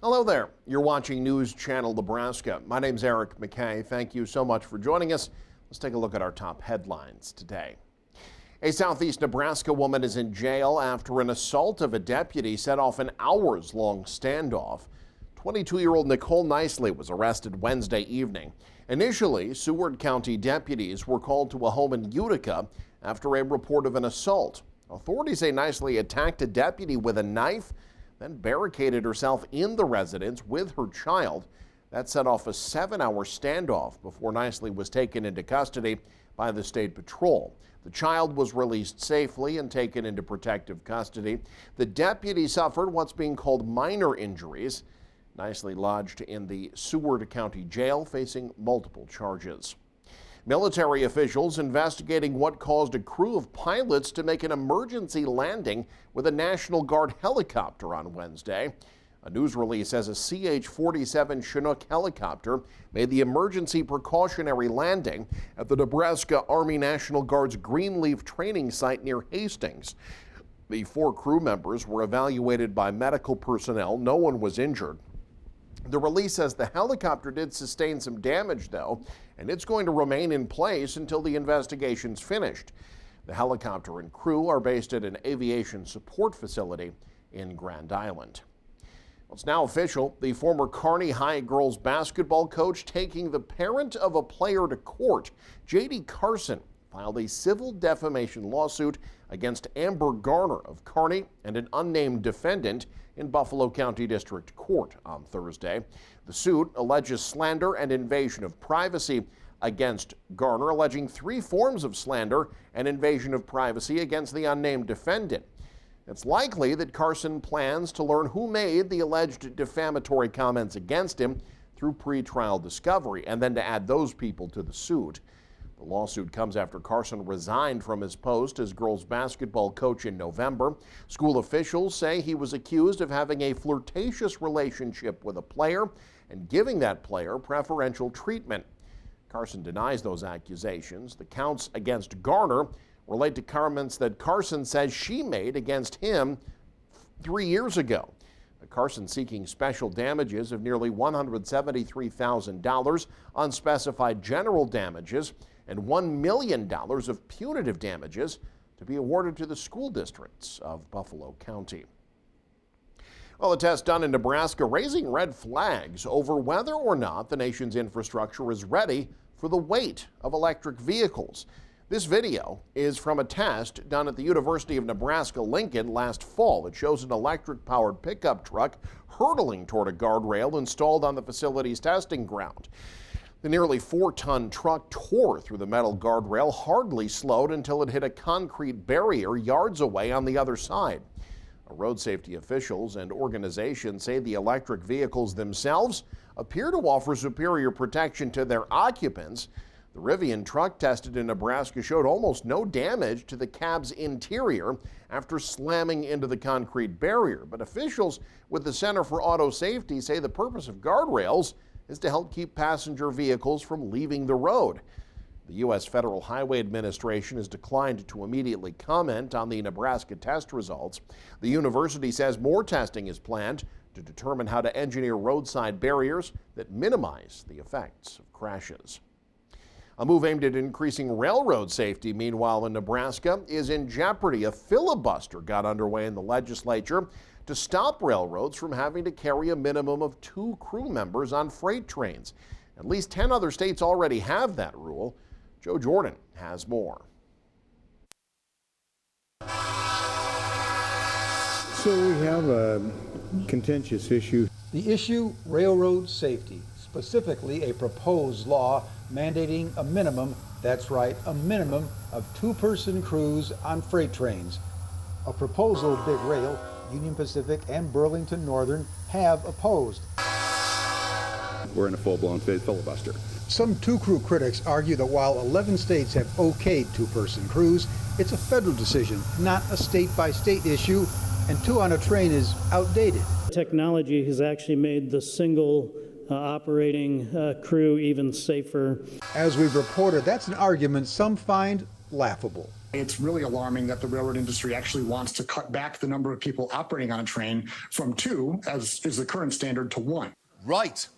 Hello there. You're watching News Channel Nebraska. My name's Eric McKay. Thank you so much for joining us. Let's take a look at our top headlines today. A southeast Nebraska woman is in jail after an assault of a deputy set off an hours-long standoff. 22-year-old Nicole Nicely was arrested Wednesday evening. Initially, Seward County deputies were called to a home in Utica after a report of an assault. Authorities say Nicely attacked a deputy with a knife, then barricaded herself in the residence with her child. That set off a 7-hour standoff before Nicely was taken into custody by the State Patrol. The child was released safely and taken into protective custody. The deputy suffered what's being called minor injuries. Nicely lodged in the Seward County Jail, facing multiple charges. Military officials investigating what caused a crew of pilots to make an emergency landing with a National Guard helicopter on Wednesday. A news release says a CH-47 Chinook helicopter made the emergency precautionary landing at the Nebraska Army National Guard's Greenleaf training site near Hastings. The 4 crew members were evaluated by medical personnel. No one was injured. The release says the helicopter did sustain some damage, though, and it's going to remain in place until the investigation's finished. The helicopter and crew are based at an aviation support facility in Grand Island. Well, it's now official. The former Kearney High girls basketball coach taking the parent of a player to court. J.D. Carson filed a civil defamation lawsuit against Amber Garner of Kearney and an unnamed defendant in Buffalo County District Court on Thursday. The suit alleges slander and invasion of privacy against Garner, alleging 3 forms of slander and invasion of privacy against the unnamed defendant. It's likely that Carson plans to learn who made the alleged defamatory comments against him through pretrial discovery and then to add those people to the suit. The lawsuit comes after Carson resigned from his post as girls basketball coach in November. School officials say he was accused of having a flirtatious relationship with a player and giving that player preferential treatment. Carson denies those accusations. The counts against Garner relate to comments that Carson says she made against him 3 years ago. Carson seeking special damages of nearly $173,000, unspecified general damages, and $1 million of punitive damages to be awarded to the school districts of Buffalo County. Well, a test done in Nebraska raising red flags over whether or not the nation's infrastructure is ready for the weight of electric vehicles. This video is from a test done at the University of Nebraska-Lincoln last fall. It shows an electric-powered pickup truck hurtling toward a guardrail installed on the facility's testing ground. The nearly 4-ton truck tore through the metal guardrail, hardly slowed until it hit a concrete barrier yards away on the other side. Road safety officials and organizations say the electric vehicles themselves appear to offer superior protection to their occupants. The Rivian truck tested in Nebraska showed almost no damage to the cab's interior after slamming into the concrete barrier. But officials with the Center for Auto Safety say the purpose of guardrails is to help keep passenger vehicles from leaving the road. The U.S. Federal Highway Administration has declined to immediately comment on the Nebraska test results. The university says more testing is planned to determine how to engineer roadside barriers that minimize the effects of crashes. A move aimed at increasing railroad safety, meanwhile, in Nebraska is in jeopardy. A filibuster got underway in the legislature to stop railroads from having to carry a minimum of 2 crew members on freight trains. At least 10 other states already have that rule. Joe Jordan has more. So we have a contentious issue. The issue, railroad safety, specifically a proposed law mandating a minimum, that's right, a minimum of 2-person crews on freight trains. A proposal Big Rail, Union Pacific, and Burlington Northern have opposed. We're in a full-blown filibuster. Some 2-crew critics argue that while 11 states have okayed 2-person crews, it's a federal decision, not a state-by-state issue, and 2 on a train is outdated. Technology has actually made the single operating crew even safer. As we've reported, that's an argument some find laughable. It's really alarming that the railroad industry actually wants to cut back the number of people operating on a train from 2, as is the current standard, to 1. Right.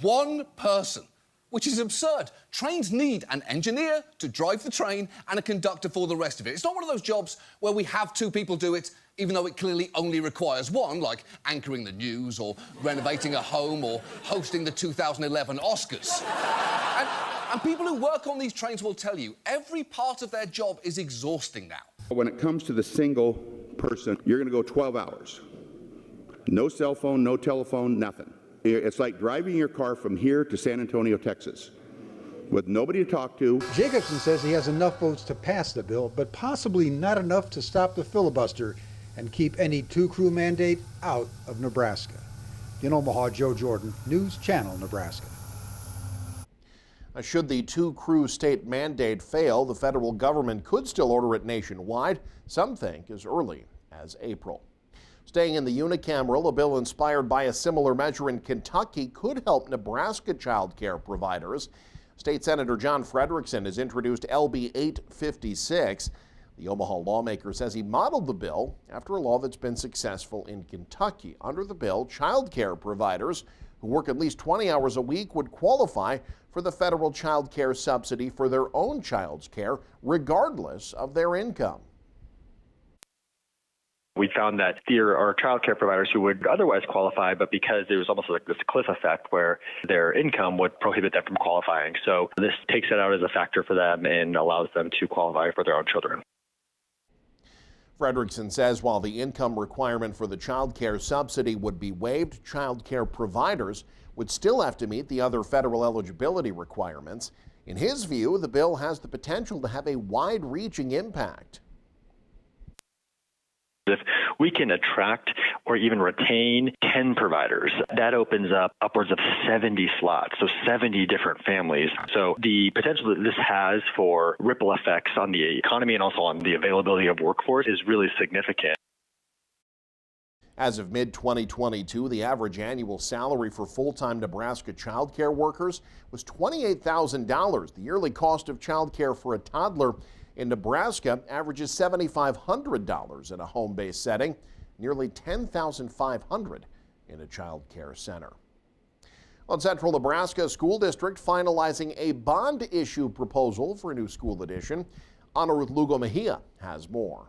1 person, which is absurd. Trains need an engineer to drive the train and a conductor for the rest of it. It's not one of those jobs where we have 2 people do it, even though it clearly only requires 1, like anchoring the news or renovating a home or hosting the 2011 Oscars. And people who work on these trains will tell you every part of their job is exhausting now. When it comes to the single person, you're going to go 12 hours. No cell phone, no telephone, nothing. It's like driving your car from here to San Antonio, Texas, with nobody to talk to. Jacobson says he has enough votes to pass the bill, but possibly not enough to stop the filibuster and keep any 2-crew mandate out of Nebraska. In Omaha, Joe Jordan, News Channel, Nebraska. Should the 2-crew state mandate fail, the federal government could still order it nationwide. Some think as early as April. Staying in the unicameral, a bill inspired by a similar measure in Kentucky could help Nebraska child care providers. State Senator John Frederickson has introduced LB 856. The Omaha lawmaker says he modeled the bill after a law that's been successful in Kentucky. Under the bill, child care providers who work at least 20 hours a week would qualify for the federal child care subsidy for their own child's care, regardless of their income. We found that there are child care providers who would otherwise qualify, but because there was almost like this cliff effect where their income would prohibit them from qualifying. So this takes it out as a factor for them and allows them to qualify for their own children. Frederickson says while the income requirement for the child care subsidy would be waived, child care providers would still have to meet the other federal eligibility requirements. In his view, the bill has the potential to have a wide-reaching impact. If we can attract or even retain 10 providers, that opens up upwards of 70 slots, so 70 different families. So the potential that this has for ripple effects on the economy and also on the availability of workforce is really significant. As of mid-2022, the average annual salary for full-time Nebraska child care workers was $28,000. The yearly cost of child care for a toddler in Nebraska averages $7,500 in a home-based setting, nearly $10,500 in a child care center. On Central Nebraska, a school district finalizing a bond issue proposal for a new school addition. Ana Ruth Lugo Mejia has more.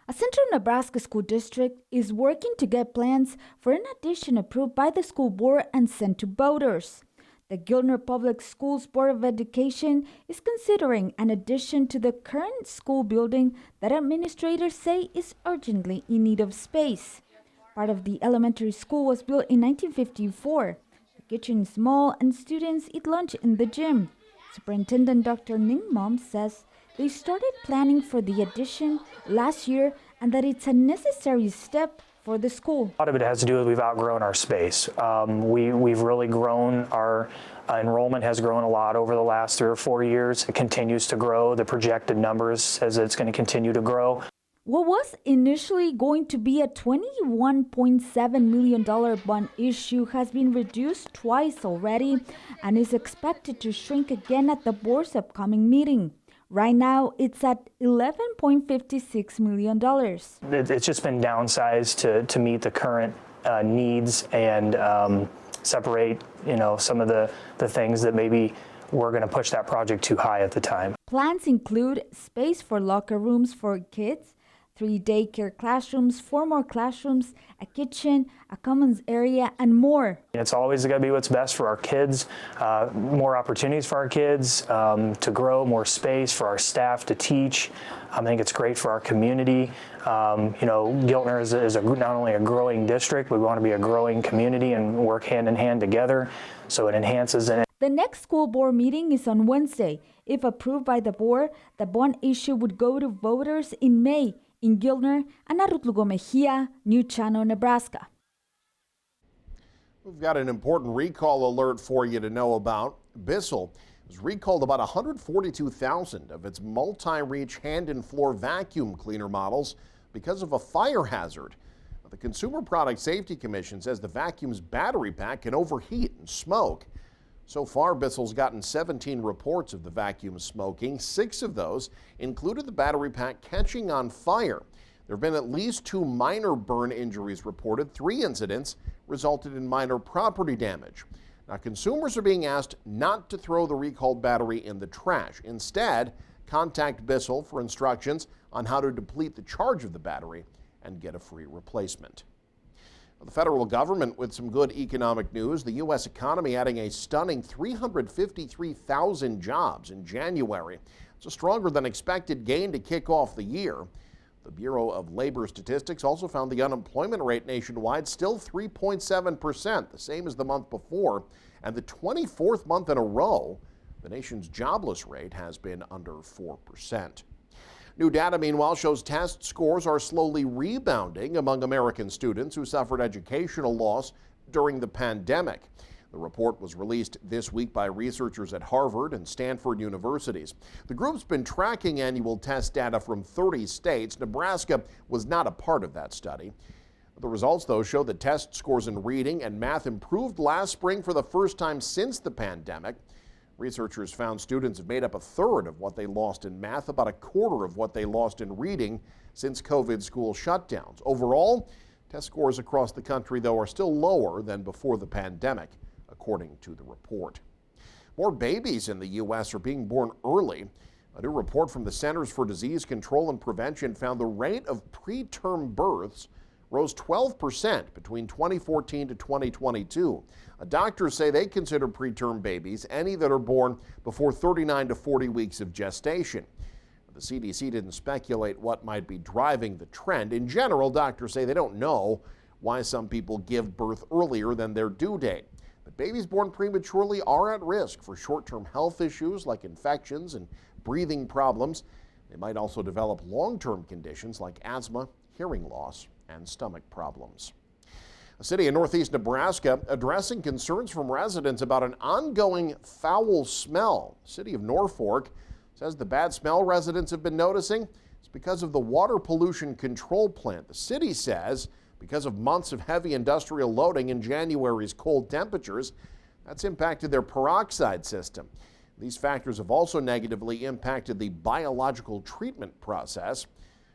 A Central Nebraska school district is working to get plans for an addition approved by the school board and sent to voters. The Giltner Public Schools Board of Education is considering an addition to the current school building that administrators say is urgently in need of space. Part of the elementary school was built in 1954. The kitchen is small and students eat lunch in the gym. Superintendent Dr. Ningmom says they started planning for the addition last year and that it's a necessary step for the school. A lot of it has to do with we've outgrown our space. We've really grown. Our enrollment has grown a lot over the last 3 or 4 years. It continues to grow. The projected numbers says it's going to continue to grow. What was initially going to be a $21.7 million bond issue has been reduced twice already and is expected to shrink again at the board's upcoming meeting. Right now, it's at $11.56 million. It's just been downsized to meet the current needs and separate, some of the things that maybe we're going to push that project too high at the time. Plans include space for locker rooms for kids, 3 daycare classrooms, 4 more classrooms, a kitchen, a commons area, and more. It's always got to be what's best for our kids, more opportunities for our kids to grow, more space for our staff to teach. I think it's great for our community. Giltner is not only a growing district, we want to be a growing community and work hand in hand together, so it enhances it. The next school board meeting is on Wednesday. If approved by the board, the bond issue would go to voters in May. In Giltner, Ana Ruth Lugo Mejia, New Channel, Nebraska. We've got an important recall alert for you to know about. Bissell has recalled about 142,000 of its multi-reach hand and floor vacuum cleaner models because of a fire hazard. The Consumer Product Safety Commission says the vacuum's battery pack can overheat and smoke. So far, Bissell's gotten 17 reports of the vacuum smoking. 6 of those included the battery pack catching on fire. There have been at least 2 minor burn injuries reported. 3 incidents resulted in minor property damage. Now, consumers are being asked not to throw the recalled battery in the trash. Instead, contact Bissell for instructions on how to deplete the charge of the battery and get a free replacement. The federal government with some good economic news. The U.S. economy adding a stunning 353,000 jobs in January. It's a stronger than expected gain to kick off the year. The Bureau of Labor Statistics also found the unemployment rate nationwide still 3.7%, the same as the month before, and the 24th month in a row the nation's jobless rate has been under 4%. New data, meanwhile, shows test scores are slowly rebounding among American students who suffered educational loss during the pandemic. The report was released this week by researchers at Harvard and Stanford universities. The group's been tracking annual test data from 30 states. Nebraska was not a part of that study. The results, though, show that test scores in reading and math improved last spring for the first time since the pandemic. Researchers found students have made up 1/3 of what they lost in math, about 1/4 of what they lost in reading since COVID school shutdowns. Overall, test scores across the country, though, are still lower than before the pandemic, according to the report. More babies in the U.S. are being born early. A new report from the Centers for Disease Control and Prevention found the rate of preterm births rose 12% between 2014 to 2022. Doctors say they consider preterm babies any that are born before 39 to 40 weeks of gestation. The CDC didn't speculate what might be driving the trend. In general, doctors say they don't know why some people give birth earlier than their due date. But babies born prematurely are at risk for short-term health issues like infections and breathing problems. They might also develop long-term conditions like asthma, hearing loss, and stomach problems. A city in northeast Nebraska addressing concerns from residents about an ongoing foul smell. The city of Norfolk says the bad smell residents have been noticing is because of the water pollution control plant. The city says because of months of heavy industrial loading and January's cold temperatures, that's impacted their peroxide system. These factors have also negatively impacted the biological treatment process.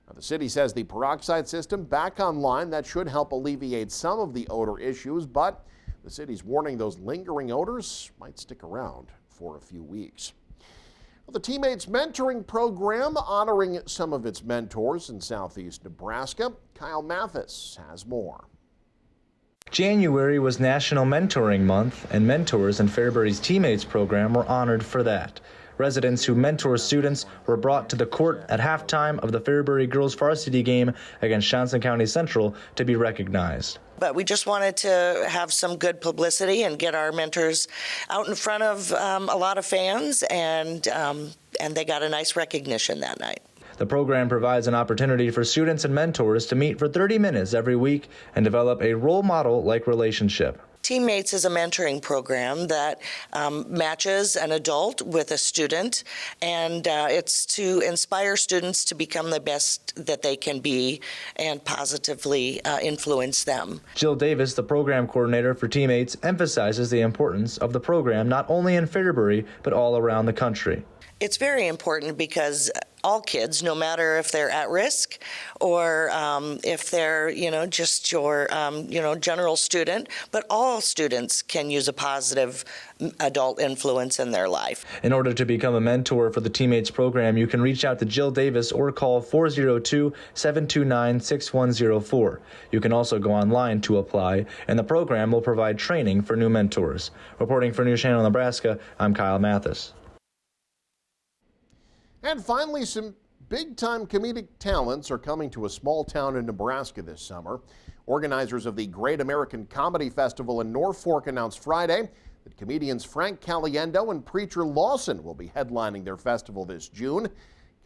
Now, the city says the peroxide system back online, that should help alleviate some of the odor issues, but the city's warning those lingering odors might stick around for a few weeks. Well, the Teammates Mentoring Program honoring some of its mentors in southeast Nebraska. Kyle Mathis has more. January was National Mentoring Month, and mentors in Fairbury's Teammates program were honored for that. Residents who mentor students were brought to the court at halftime of the Fairbury girls varsity game against Johnson County Central to be recognized. But we just wanted to have some good publicity and get our mentors out in front of a lot of fans, and they got a nice recognition that night. The program provides an opportunity for students and mentors to meet for 30 minutes every week and develop a role model-like relationship. Teammates is a mentoring program that matches an adult with a student, and it's to inspire students to become the best that they can be and positively influence them. Jill Davis, the program coordinator for Teammates, emphasizes the importance of the program not only in Fairbury, but all around the country. It's very important because all kids, no matter if they're at risk or if they're, just your, general student, but all students can use a positive adult influence in their life. In order to become a mentor for the Teammates program, you can reach out to Jill Davis or call 402-729-6104. You can also go online to apply, and the program will provide training for new mentors. Reporting for News Channel Nebraska, I'm Kyle Mathis. And finally, some big-time comedic talents are coming to a small town in Nebraska this summer. Organizers of the Great American Comedy Festival in Norfolk announced Friday that comedians Frank Caliendo and preacher Lawson will be headlining their festival this June.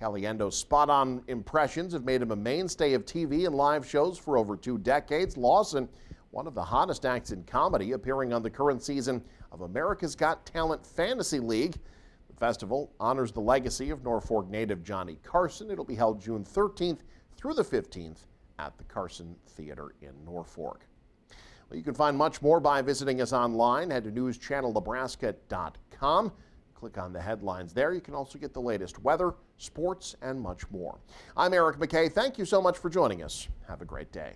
Caliendo's spot-on impressions have made him a mainstay of TV and live shows for over 2 decades. Lawson, one of the hottest acts in comedy, appearing on the current season of America's Got Talent Fantasy League. The festival honors the legacy of Norfolk native Johnny Carson. It'll be held June 13th through the 15th at the Carson Theater in Norfolk. Well, you can find much more by visiting us online. Head to newschannelnebraska.com. Click on the headlines there. You can also get the latest weather, sports, and much more. I'm Eric McKay. Thank you so much for joining us. Have a great day.